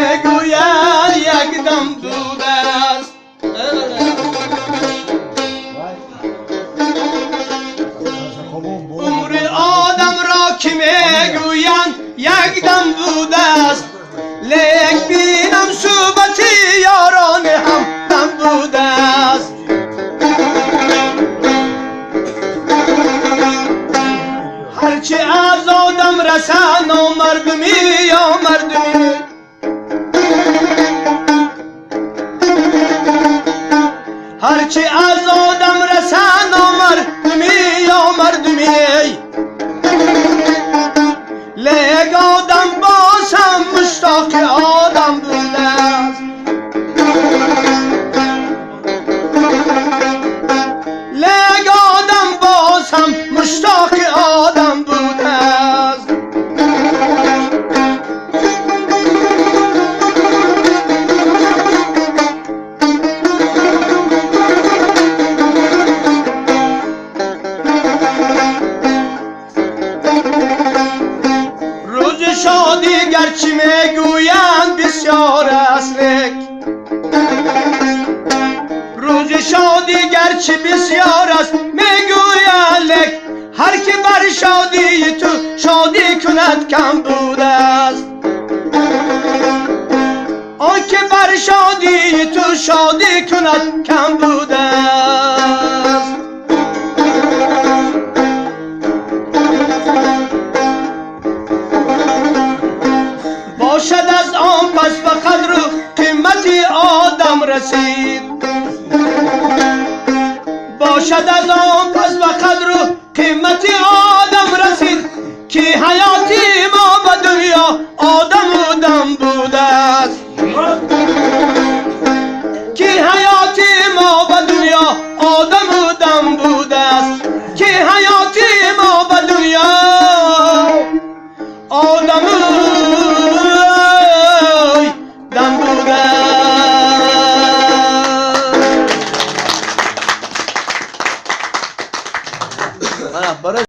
میگوید یک دم بود است. عمر آدم را که میگویند یک دم بود است، لیک بینم صحبت یاران هم دم بود است. هرچی از آدم رسن نامردمی یا مردمی، هرچی از آدم رسن نامردمی یا مردمی، لیک آدم باز هم مشتاق آدم بوده است. لیک آدم باز هم مشتاق آدم بوده است. روز شادی گرچه میگویند بسیار است، لیک روز شادی گرچه بسیار است میگویند، لیک هر که بر شادی تو شادی کند کم بوده است. آن که بر شادی تو شادی کند کم بوده است. باشد از آن پس به قدر و قیمت آدم رسید، باشد از آن پس به قدر و قیمت آدم رسید، که حیاتی ما به دنیا آدم و دم بوده است.